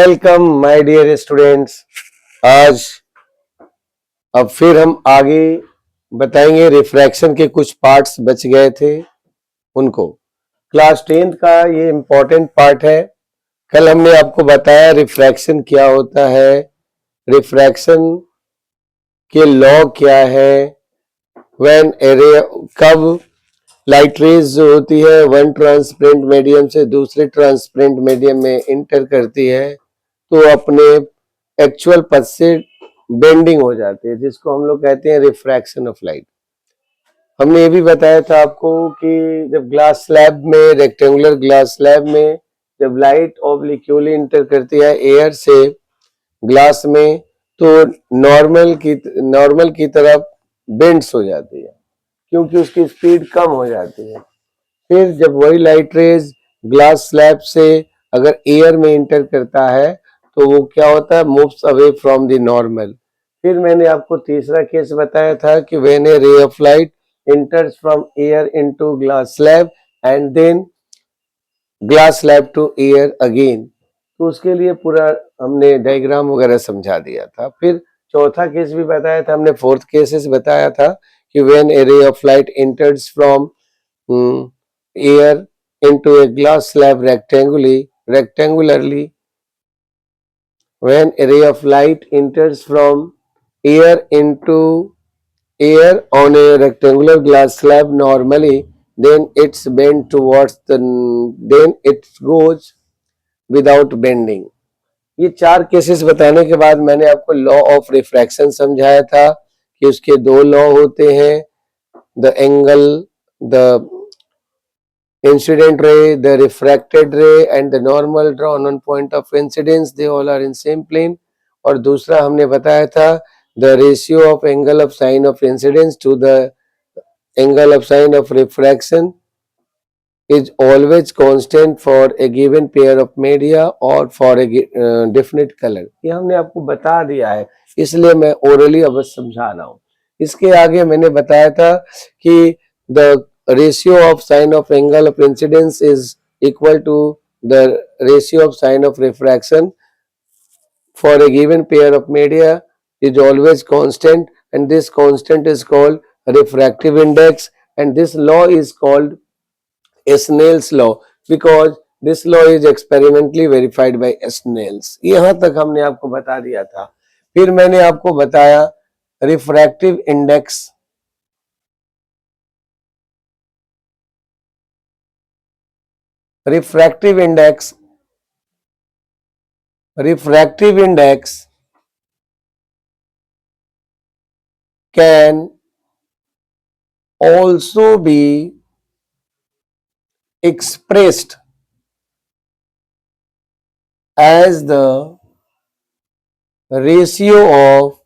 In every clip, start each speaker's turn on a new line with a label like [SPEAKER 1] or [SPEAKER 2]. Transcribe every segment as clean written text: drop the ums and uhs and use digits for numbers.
[SPEAKER 1] Welcome my dear students. आज अब फिर हम आगे बताएंगे। रिफ्रैक्शन के कुछ पार्ट्स बच गए थे उनको। क्लास 10th का ये इम्पोर्टेंट पार्ट है। कल हमने आपको बताया रिफ्रैक्शन क्या होता है, रिफ्रैक्शन के लॉ क्या है, व्हेन एरे कब लाइट रेज जो होती है वन ट्रांसपेरेंट मीडियम से दूसरे ट्रांसपेरेंट मीडियम में इंटर करती है तो अपने एक्चुअल पथ से बेंडिंग हो जाती है, जिसको हम लोग कहते हैं रिफ्रैक्शन ऑफ लाइट। हमने ये भी बताया था आपको कि जब ग्लास स्लैब में, रेक्टेंगुलर ग्लास स्लैब में जब लाइट ऑब्लिक्यूली इंटर करती है एयर से ग्लास में तो नॉर्मल की तरफ बेंड्स हो जाती है, क्योंकि उसकी स्पीड कम हो जाती है। फिर जब वही लाइट रेज ग्लास स्लैब से अगर एयर में इंटर करता है तो वो क्या होता है, moves away from the normal. फिर मैंने आपको तीसरा केस बताया था कि when a ray of light enters from air into glass slab and then glass slab to air again, तो उसके लिए पूरा हमने डायग्राम वगैरह समझा दिया था। फिर चौथा केस भी बताया था हमने, फोर्थ केसेस बताया था कि when a ray of light enters from air into a glass slab rectangularly, when a ray of light enters from air into air on a rectangular glass slab normally, then it's bent towards then it goes without bending। ये चार cases बताने के बाद मैंने आपको law of refraction समझाया था कि उसके दो लॉ होते हैं, the angle, the incident ray, the refracted ray and the normal drawn on point of incidence, they all are in same plane। और दूसरा हमने बताया था the ratio of angle of sign of incidence to the angle of sign of refraction is always constant for a given pair of media or for a definite color। ये हमने आपको बता दिया है, इसलिए मैं orally अब समझा रहा हूँ। इसके आगे मैंने बताया था कि the ratio of sign of angle of incidence is equal to the ratio of sign of refraction for a given pair of media is always constant, and this constant is called refractive index, and this law is called Snell's law because this law is experimentally verified by Snell's। यहाँ तक हमने आपको बता दिया था। फिर मैंने आपको बताया refractive index, refractive index can also be expressed as the ratio of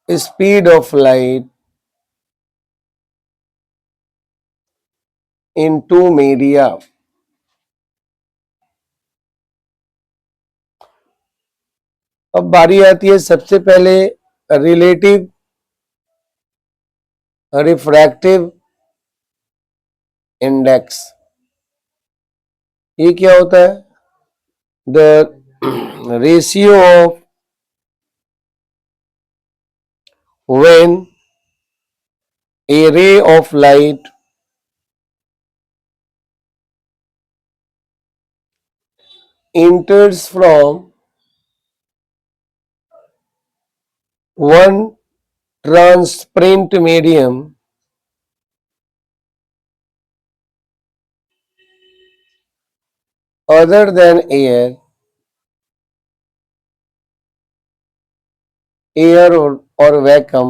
[SPEAKER 1] speed of light into media। अब बारी आती है सबसे पहले रिलेटिव रिफ्रैक्टिव इंडेक्स। ये क्या होता है? The ratio of when a ray of light enters from one transparent medium other than air or vacuum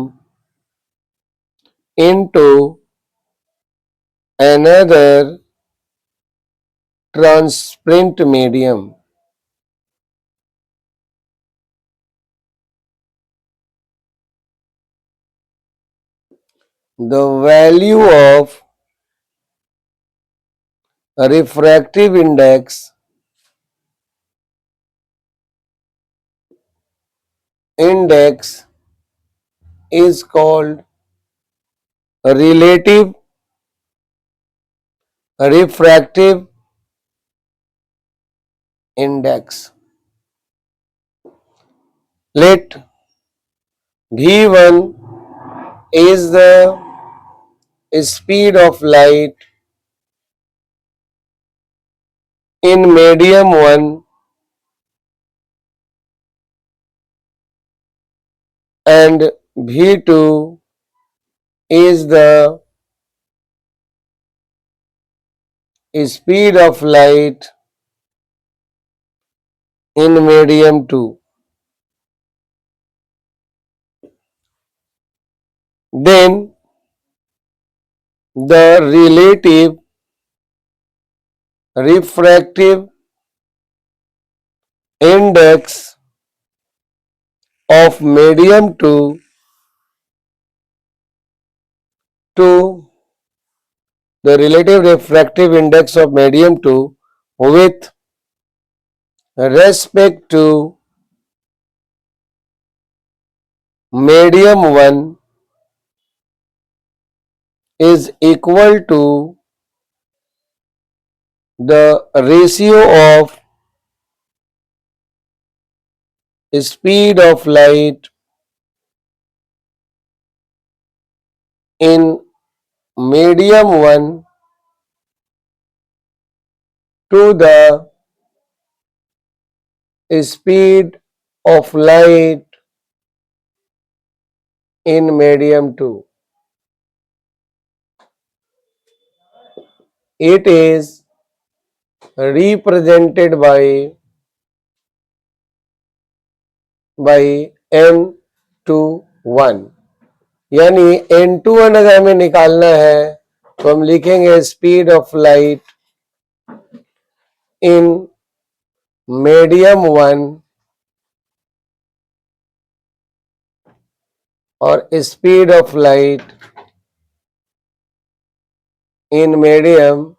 [SPEAKER 1] into another transparent medium, the value of refractive index is called relative refractive index. Let V1 is the speed of light in medium 1 and V2 is the speed of light in medium 2. Then the relative refractive index of medium 2 to the relative refractive index of medium 2 with respect to medium 1 is equal to the ratio of speed of light in medium 1 to the speed of light in medium 2. It is represented by n21, यानी n21 अगर हमें निकालना है तो हम लिखेंगे speed of light in medium 1 और speed of light in medium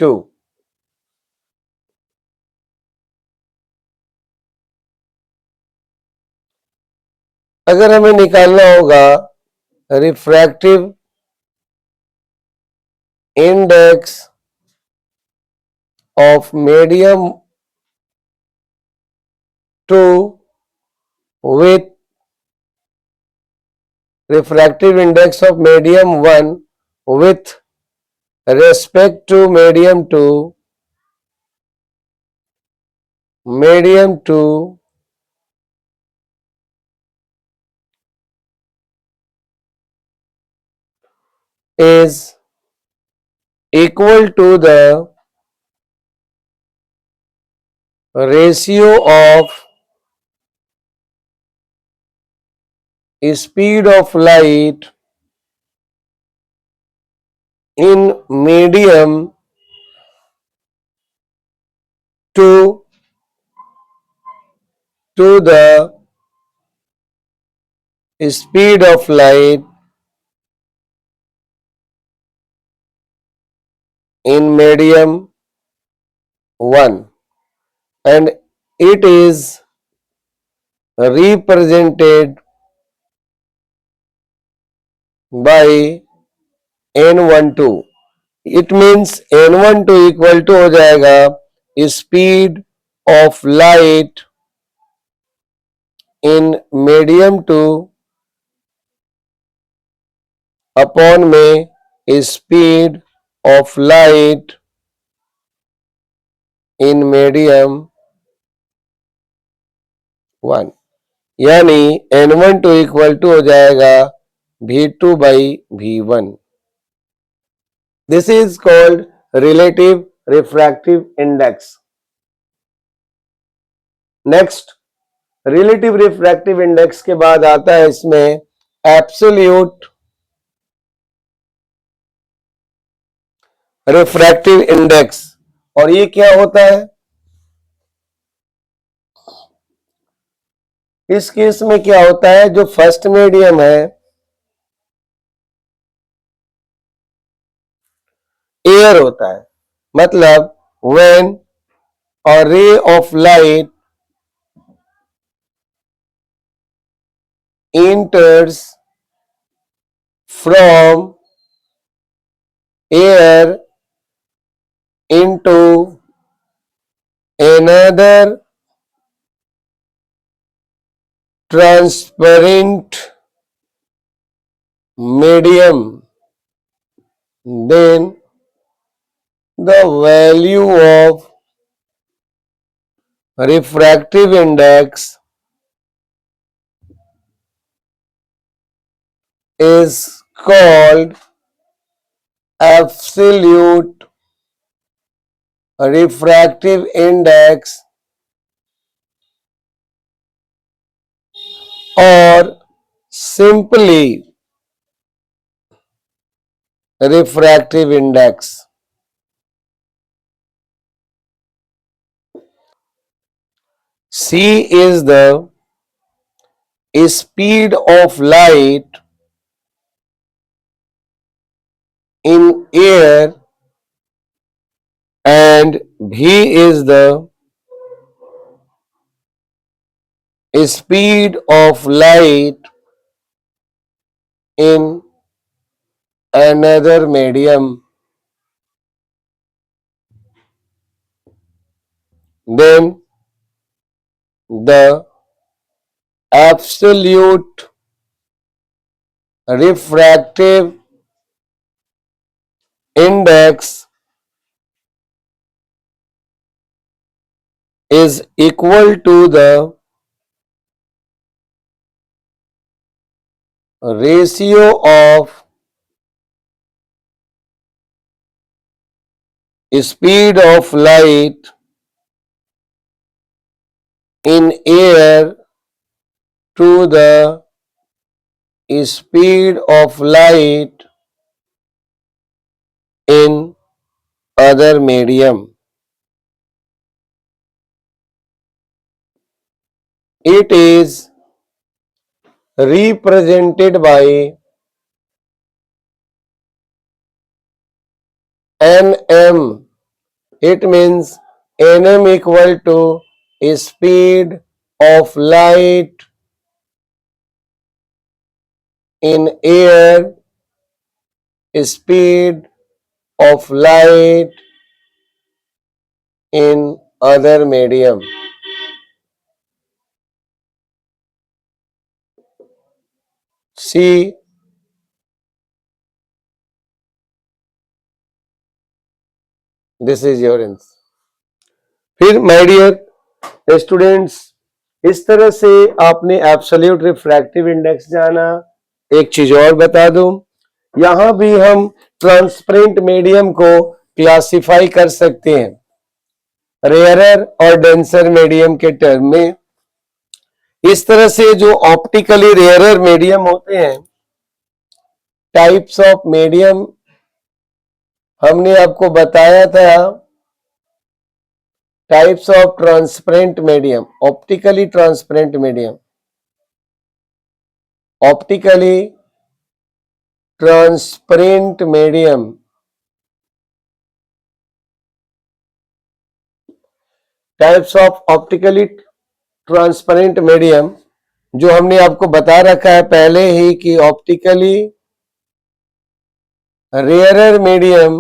[SPEAKER 1] 2. अगर हमें निकालना होगा refractive index of medium 2 with refractive index of medium 1 with respect to medium 2, medium 2 is equal to the ratio of speed of light in medium 2 to the speed of light in medium 1, and it is represented by n12. It means n12 equal to हो जाएगा speed of light in medium 2 upon में speed of light in medium 1, यानी n12 equal to हो जाएगा V2 by V1. This is called relative refractive index. Next, relative refractive index के बाद आता है इसमें एब्सोल्यूट रिफ्रैक्टिव इंडेक्स. और ये क्या होता है? इस केस में क्या होता है, जो फर्स्ट मीडियम है एयर होता है. मतलब व्हेन अ रे of light enters from air into another transparent medium, then the value of refractive index is called absolute refractive index or simply refractive index. C is the speed of light in air and V is the speed of light in another medium. Then the absolute refractive index is equal to the ratio of speed of light in air to the speed of light in other medium. It is represented by Nm. It means Nm equal to speed of light in air, speed of light in other medium. See, this is your answer. फिर my dear students, इस तरह से आपने absolute refractive index जाना। एक चीज और बता दूं, यहां भी हम ट्रांसपेरेंट मीडियम को क्लासिफाई कर सकते हैं रेयरर और डेंसर मीडियम के टर्म में। इस तरह से जो ऑप्टिकली रेयरर मीडियम होते हैं, टाइप्स ऑफ मीडियम हमने आपको बताया था, types of transparent medium, optically transparent medium, optically transparent medium, types of optically transparent medium जो हमने आपको बता रखा है पहले ही कि ऑप्टिकली रेयरर मीडियम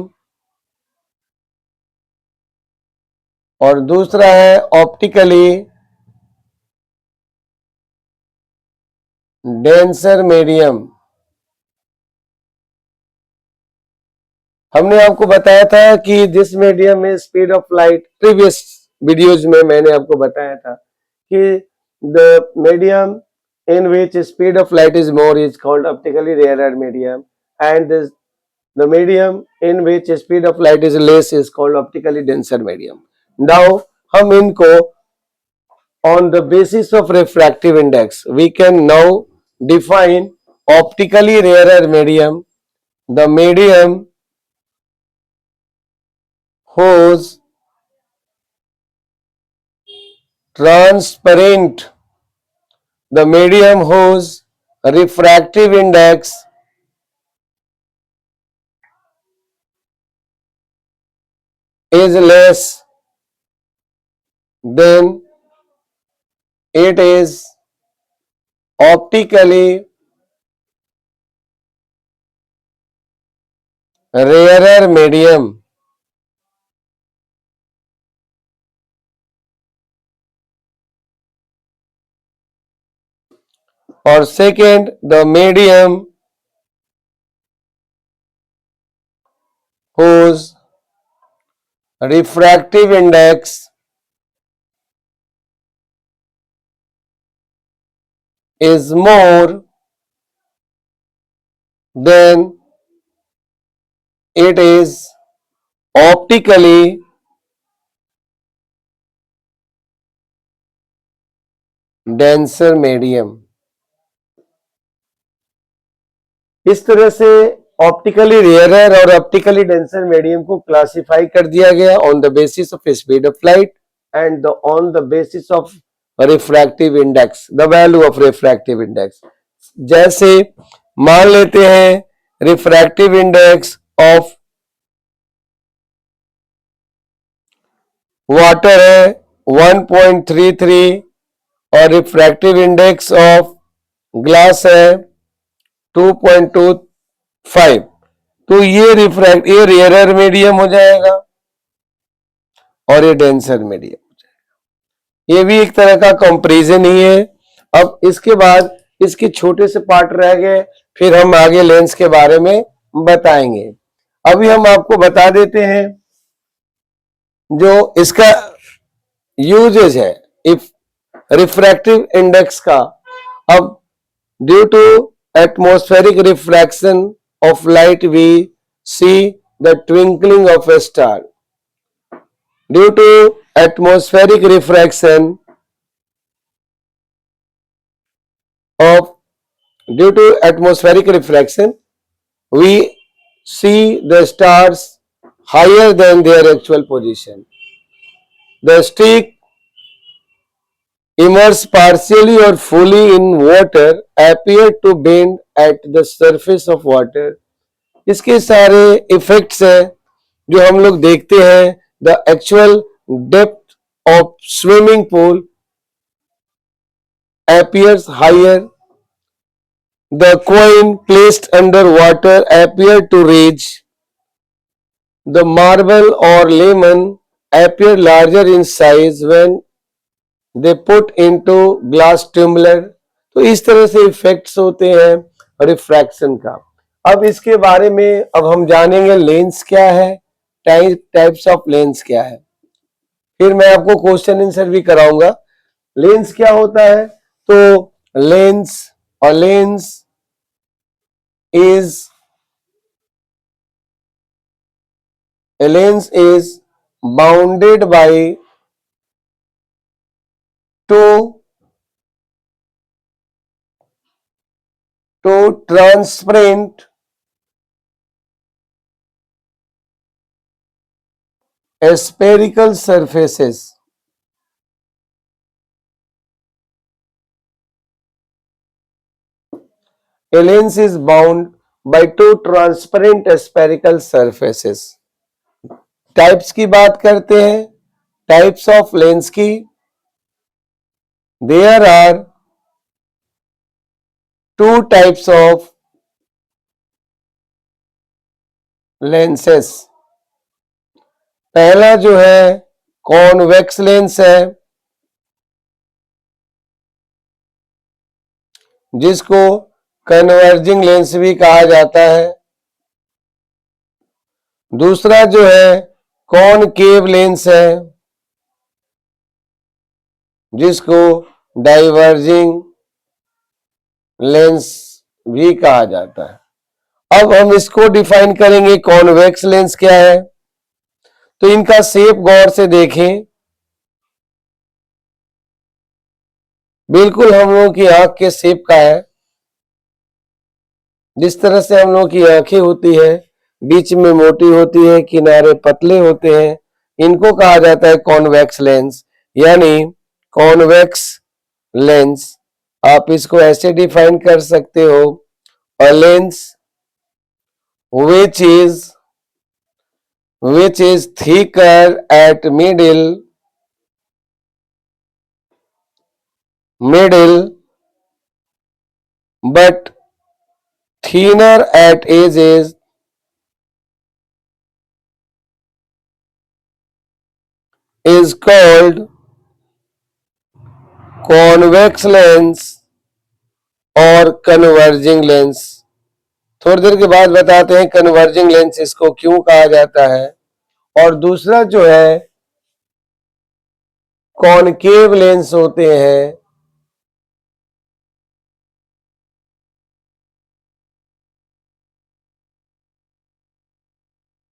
[SPEAKER 1] और दूसरा है ऑप्टिकली डेंसर मीडियम। हमने आपको बताया था कि दिस मीडियम में speed of light, previous videos में मैंने आपको बताया था कि the medium in which speed of light is more is called optically rarer medium, and the medium in which speed of light is less is called optically denser medium. Now हम इनको on the basis of refractive index we can now define optically rarer medium, the medium whose transparent, the medium whose refractive index is less than it is optically rarer medium. or second, the medium whose refractive index is more than it is optically denser medium. इस तरह से optically rarer और optically denser medium को classify कर दिया गया on the basis of speed of light and on the basis of refractive index, the value of refractive index. जैसे मान लेते हैं रिफ्रैक्टिव इंडेक्स ऑफ वाटर है 1.33 और रिफ्रैक्टिव इंडेक्स ऑफ ग्लास है 2.25. तो ये रेयरर मीडियम हो जाएगा और ये डेंसर मीडियम हो जाएगा. ये भी एक तरह का कंपैरिजन ही है. अब इसके बाद इसके छोटे से पार्ट रह गए, फिर हम आगे लेंस के बारे में बताएंगे. अभी हम आपको बता देते हैं जो इसका यूजेज है इफ रिफ्रैक्टिव इंडेक्स का. अब due to atmospheric refraction of light we see the twinkling of a star. Due to atmospheric refraction of due to atmospheric refraction we see the stars higher than their actual position. The streak immersed partially or fully in water appear to bend at the surface of water. इसके सारे effects हैं जो हम लोग देखते हैं. The actual depth of swimming pool appears higher. The coin placed under water appeared to reach. The marble or lemon appear larger in size when they put into glass tumbler. तो इस तरह से इफेक्ट्स होते हैं refraction का. अब इसके बारे में अब हम जानेंगे लेंस क्या है, टाइप्स ऑफ लेंस क्या है. फिर मैं आपको क्वेश्चन आंसर भी कराऊंगा. लेंस क्या होता है? तो lens is a lens is bounded by two transparent spherical surfaces. A lens is bound by two transparent spherical surfaces. Types की बात करते हैं, टाइप्स ऑफ लेंस की. There are two types of lenses. पहला जो है कॉन्वेक्स लेंस है जिसको कन्वर्जिंग लेंस भी कहा जाता है. दूसरा जो है कॉनकेव लेंस है जिसको डाइवर्जिंग लेंस भी कहा जाता है. अब हम इसको डिफाइन करेंगे. कॉन्वेक्स लेंस क्या है? तो इनका शेप गौर से देखें. बिल्कुल हम लोगों की आंख के शेप का है. जिस तरह से हम लोगों की आंखें होती है, बीच में मोटी होती है, किनारे पतले होते हैं, इनको कहा जाता है कॉन्वेक्स लेंस. यानी कॉन्वेक्स लेंस आप इसको ऐसे डिफाइन कर सकते हो, a lens which is thicker at middle but thinner at edges is called convex lens और कन्वर्जिंग लेंस। थोड़ी देर के बाद बताते हैं कन्वर्जिंग लेंस इसको क्यों कहा जाता है। और दूसरा जो है कॉनकेव लेंस होते हैं।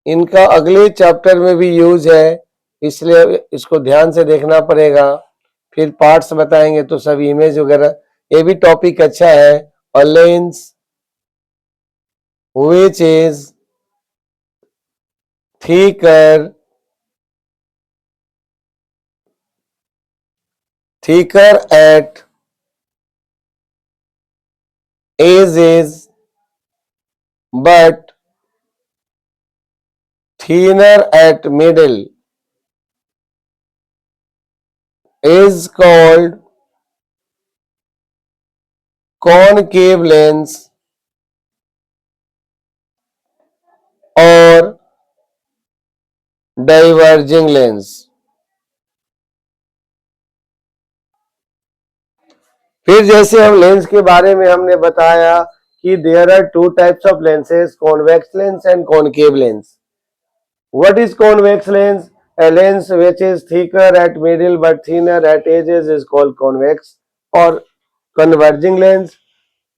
[SPEAKER 1] इनका अगले चैप्टर में भी यूज है, इसलिए इसको ध्यान से देखना पड़ेगा। फिर पार्ट्स बताएंगे तो सब इमेज वगैरह, ये भी टॉपिक अच्छा है। और lens which is thicker at edges but thinner at middle is called concave lens और डाइवर्जिंग लेंस। फिर जैसे हम लेंस के बारे में हमने बताया कि there are two types of lenses, convex lens and concave lens. What is convex lens? A lens which is thicker at middle but thinner at edges is called convex or converging lens.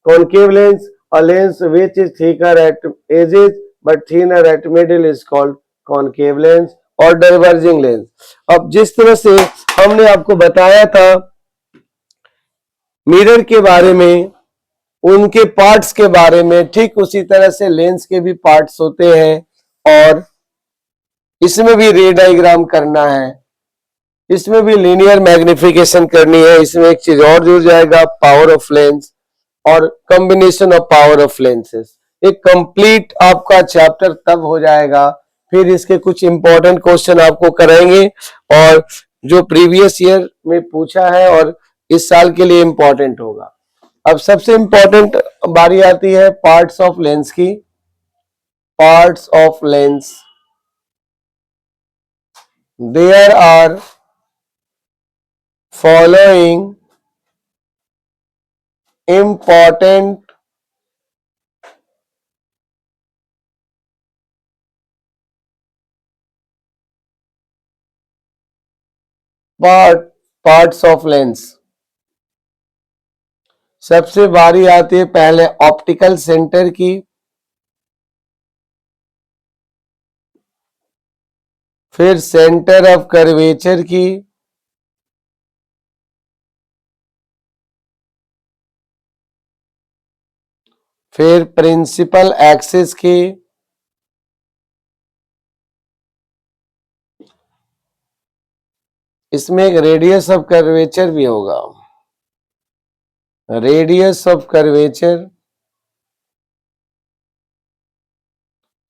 [SPEAKER 1] Concave lens, a lens which is thicker at edges but thinner at middle is called concave lens और diverging lens। अब जिस तरह से हमने आपको बताया था mirror के बारे में, उनके पार्ट्स के बारे में, ठीक उसी तरह से लेंस के भी पार्ट्स होते हैं और इसमें भी रे डायग्राम करना है, इसमें भी लीनियर मैग्निफिकेशन करनी है। इसमें एक चीज और जुड़ जाएगा, पावर ऑफ लेंस और combination of power of lenses. एक कंप्लीट आपका चैप्टर तब हो जाएगा। फिर इसके कुछ इंपॉर्टेंट क्वेश्चन आपको कराएंगे और जो प्रीवियस ईयर में पूछा है और इस साल के लिए इंपॉर्टेंट होगा। अब सबसे इंपॉर्टेंट बारी आती है पार्ट्स ऑफ लेंस की। Parts of lens, there are following important parts of lens। सबसे बारी आती है पहले ऑप्टिकल सेंटर की, फिर सेंटर ऑफ कर्वेचर की, फिर प्रिंसिपल एक्सिस की, इसमें एक रेडियस ऑफ कर्वेचर भी होगा, रेडियस ऑफ कर्वेचर।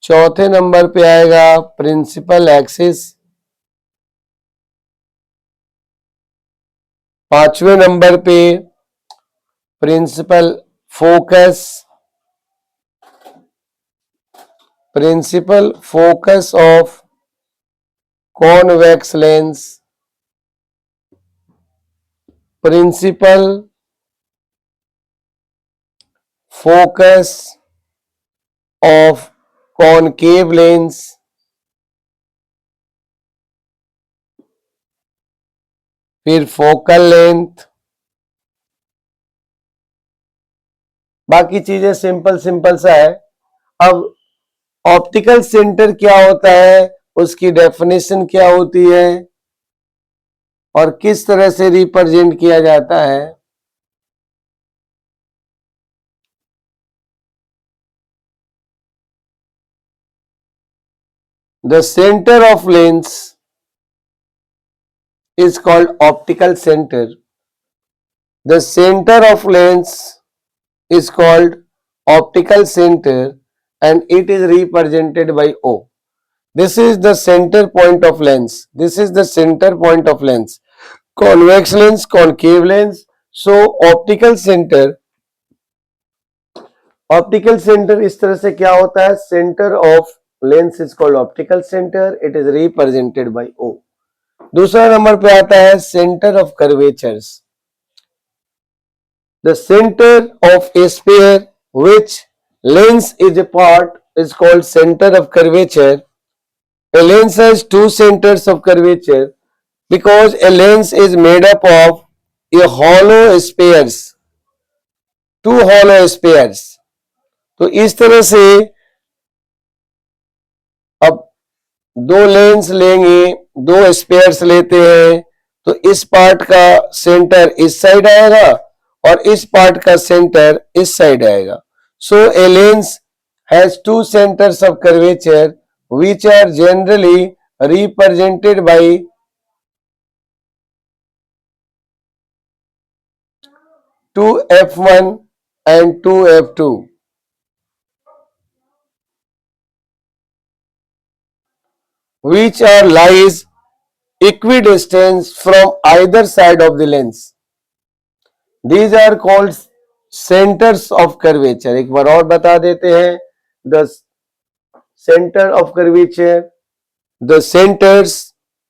[SPEAKER 1] चौथे नंबर पे आएगा प्रिंसिपल एक्सिस। पांचवें नंबर पे principal focus, principal focus of convex lens, principal focus of concave lens, फिर फोकल लेंथ। बाकी चीजें सिंपल सिंपल सा है। अब ऑप्टिकल सेंटर क्या होता है, उसकी डेफिनेशन क्या होती है और किस तरह से रिप्रेजेंट किया जाता है। The centre of lens is called optical center. The center of lens is called optical center and it is represented by O. This is the center point of lens. This is the center point of lens. Convex lens, concave lens. So optical center, optical center इस तरह से क्या होता है, center of lens is called optical center. It is represented by O. दूसरा number पे आता है centre of curvatures. The center of a sphere which lens is a part is called center of curvature. A lens has two centers of curvature because a lens is made up of a hollow spheres, two hollow spheres. तो इस तरह से अब दो lens लेंगे, दो spheres लेते हैं, तो इस पार्ट का सेंटर इस साइड आएगा और इस पार्ट का सेंटर इस साइड आएगा. So a lens has two centres of curvature which are generally represented by 2f1 and 2f2, which are lies equidistant from either side of the lens. These are called centers of curvature. एक बार और बता देते हैं. The center of curvature, the centers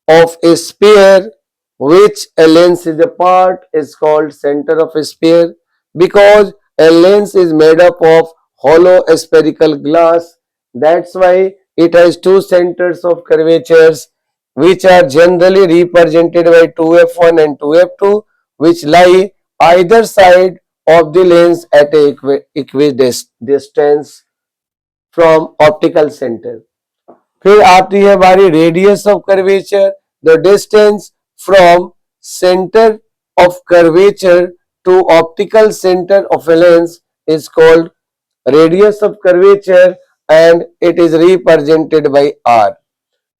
[SPEAKER 1] of a sphere which a lens is a part is called center of a sphere because a lens is made up of hollow spherical glass. That's why it has two centers of curvatures which are generally represented by 2f1 and 2f2, which lie either side of the lens at a equidistance from optical center. फिर आती है हमारी radius of curvature. The distance from centre of curvature to optical centre of a lens is called radius of curvature and it is represented by R.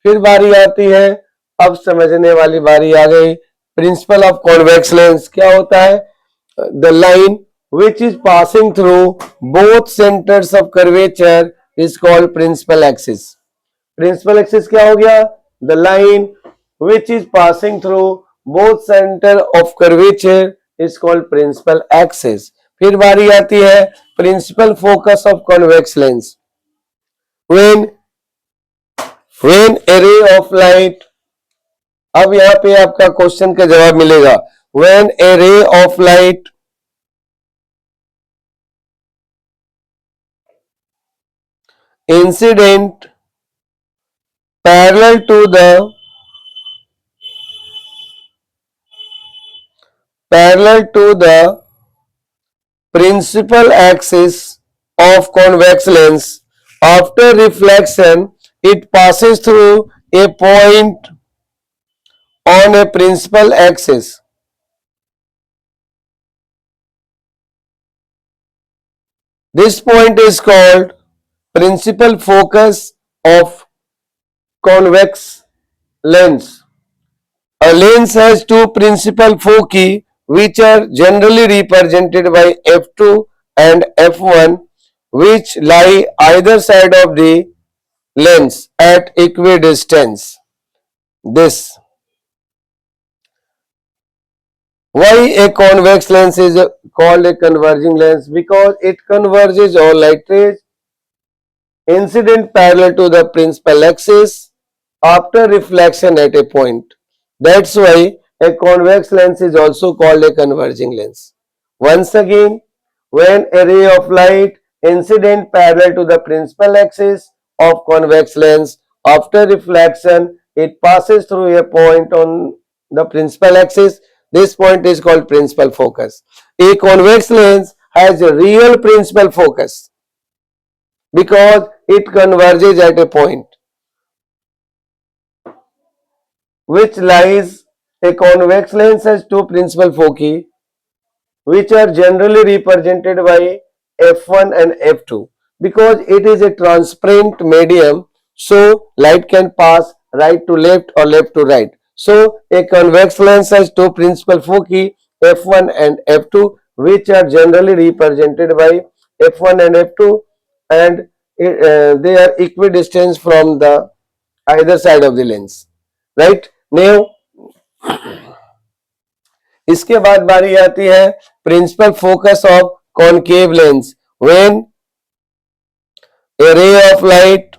[SPEAKER 1] फिर बारी आती है, अब समझने वाली बारी आ गई, प्रिंसिपल ऑफ कॉन्वेक्स लेंस. क्या होता है? The line which is passing through both centers of curvature is called principal axis. Principal axis क्या हो गया? The line which is passing through both center of curvature is called principal axis. फिर बारी आती है principal focus of convex lens. When a ray of light, अब यहां पे आपका क्वेश्चन का जवाब मिलेगा. When a ray of light incident parallel to the principal axis of convex lens, after reflection it passes through a point on a principal axis. This point is called principal focus of convex lens. A lens has two principal foci which are generally represented by f2 and f1, which lie either side of the lens at equidistance. This. Why a convex lens is called a converging lens? Because it converges all light rays incident parallel to the principal axis after reflection at a point. That's why a convex lens is also called a converging lens. Once again, when a ray of light incident parallel to the principal axis of convex lens, after reflection it passes through a point on the principal axis. This point is called principal focus. A convex lens has a real principal focus because it converges at a point which lies. A convex lens has two principal foci which are generally represented by f1 and f2 because it is a transparent medium, so light can pass right to left or left to right. So a convex lens has two principal foci f1 and f2 which are generally represented by f1 and f2, and they are equidistant from the either side of the lens, right? Now इसके बाद बारी आती है principal focus of concave lens. When a ray of light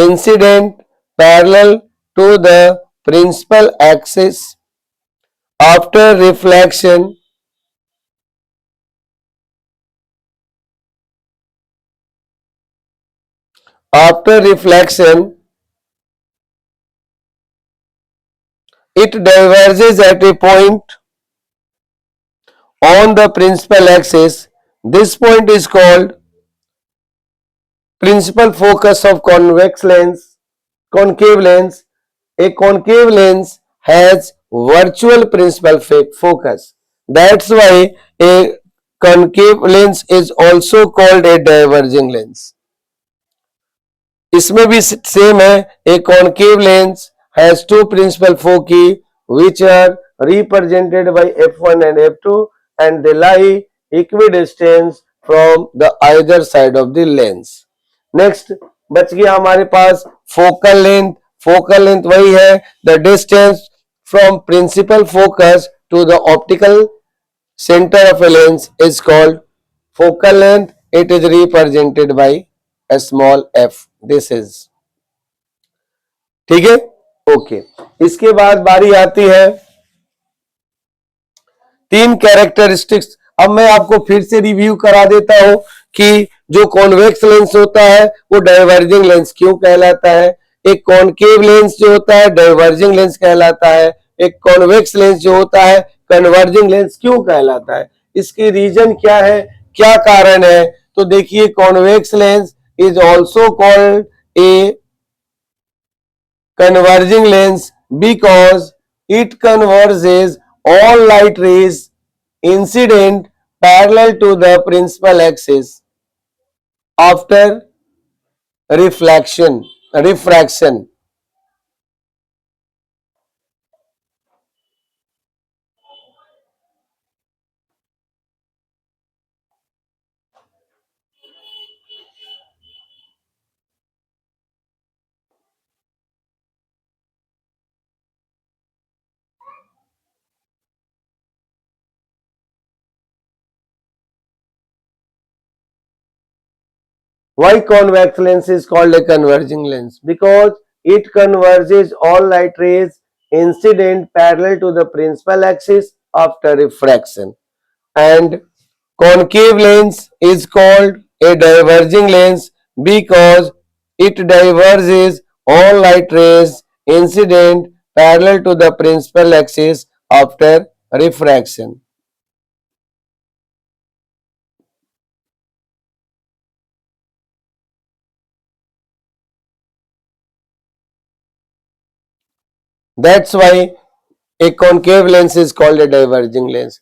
[SPEAKER 1] incident parallel to the principal axis After reflection, after reflection, it diverges at a point on the principal axis. This point is called principal focus of convex lens. Concave lens. A concave lens has virtual principal focus. That's why a concave lens is also called a diverging lens. इसमें भी same है. A concave lens has two principal foci which are represented by f1 and f2 and they lie equidistant from the either side of the lens. Next बच गया हमारे पास focal length. Focal length वही है the distance from principal focus to the optical center of a lens is called focal length. It is represented by a small f. This is ठीक है. Okay. इसके बाद बारी आती है तीन कैरेक्टरिस्टिक्स. अब मैं आपको फिर से रिव्यू करा देता हूं कि जो कॉन्वेक्स लेंस होता है वो डाइवर्जिंग लेंस क्यों कहलाता है. एक कॉनकेव लेंस जो होता है डाइवर्जिंग लेंस कहलाता है. एक कॉन्वेक्स लेंस जो होता है कन्वर्जिंग लेंस क्यों कहलाता है. इसकी रीजन क्या है, क्या कारण है. तो देखिए convex lens is also called a converging lens because it converges all light rays incident parallel to the principal axis after refraction. Why convex lens is called a converging lens? Because it converges all light rays incident parallel to the principal axis after refraction. And concave lens is called a diverging lens because it diverges all light rays incident parallel to the principal axis after refraction. That's why a concave lens is called a diverging lens.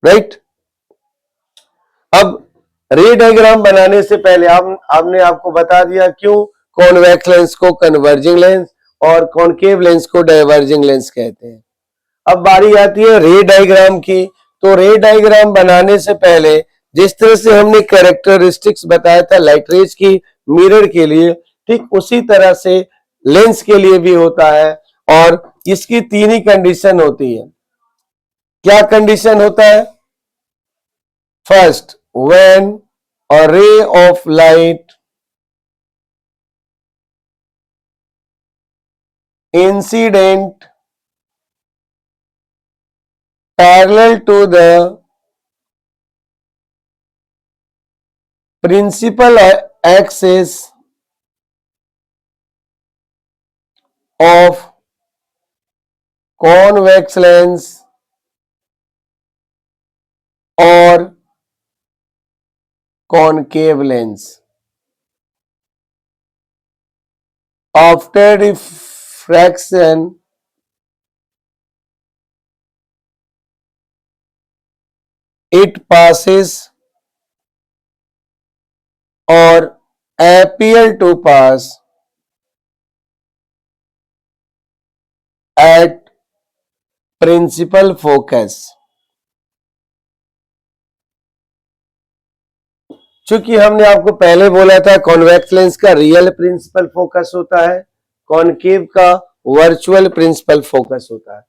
[SPEAKER 1] Right? अब रे diagram बनाने से पहले हमने आपको बता दिया क्यों कॉन्वेक्स लेंस को कन्वर्जिंग लेंस और कॉनकेव लेंस को डाइवर्जिंग लेंस कहते हैं. अब बारी आती है रे डायग्राम की. तो रे डायग्राम बनाने से पहले जिस तरह से हमने कैरेक्टरिस्टिक्स बताया था लाइट रेज की मिरर के लिए, ठीक उसी तरह से लेंस के लिए भी होता है और इसकी तीन ही कंडीशन होती है. क्या कंडीशन होता है? First, when a ray of light incident parallel to the principal axis of convex lens or concave lens. After refraction, it passes or appear to pass at principal focus. चूंकि हमने आपको पहले बोला था कॉन्वेक्स लेंस का real principal focus होता है, concave का वर्चुअल प्रिंसिपल फोकस होता है.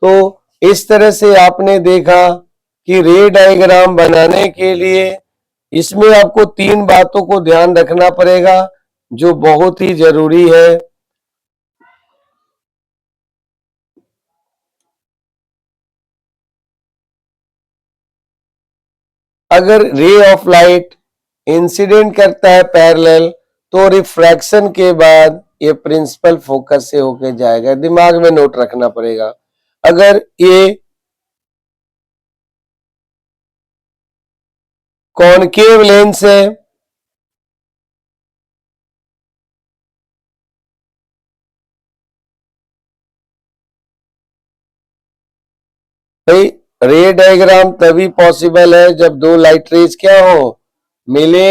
[SPEAKER 1] तो इस तरह से आपने देखा कि रे डायग्राम बनाने के लिए इसमें आपको तीन बातों को ध्यान रखना पड़ेगा जो बहुत ही जरूरी है. अगर रे ऑफ लाइट इंसिडेंट करता है पैरेलल, तो रिफ्रैक्शन के बाद ये प्रिंसिपल फोकस से होके जाएगा। दिमाग में नोट रखना पड़ेगा। अगर ये कॉनकेव लेंस है, भाई रे डायग्राम तभी पॉसिबल है जब दो लाइट रेज क्या हो, मिले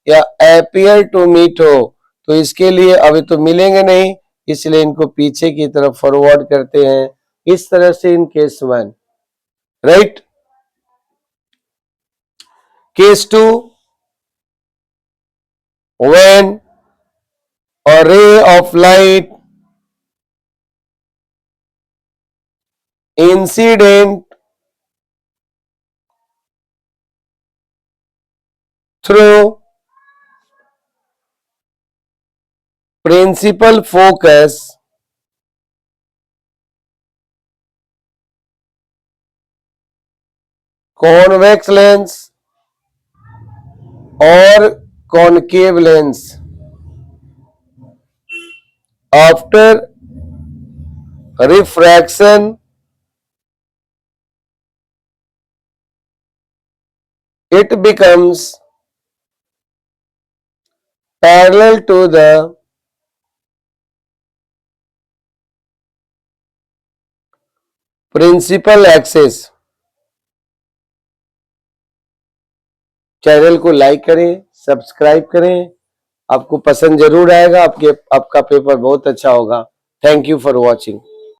[SPEAKER 1] या अपीयर टू मीट हो। तो इसके लिए अभी तो मिलेंगे नहीं, इसलिए इनको पीछे की तरफ फॉरवर्ड करते हैं इस तरह से in case 1, right. Case 2, when a ray of light incident through principal focus convex lens or concave lens, after refraction it becomes parallel to the principal axis। Channel को लाइक करें, सब्सक्राइब करें, आपको पसंद जरूर आएगा, आपका पेपर बहुत अच्छा होगा। Thank you for watching.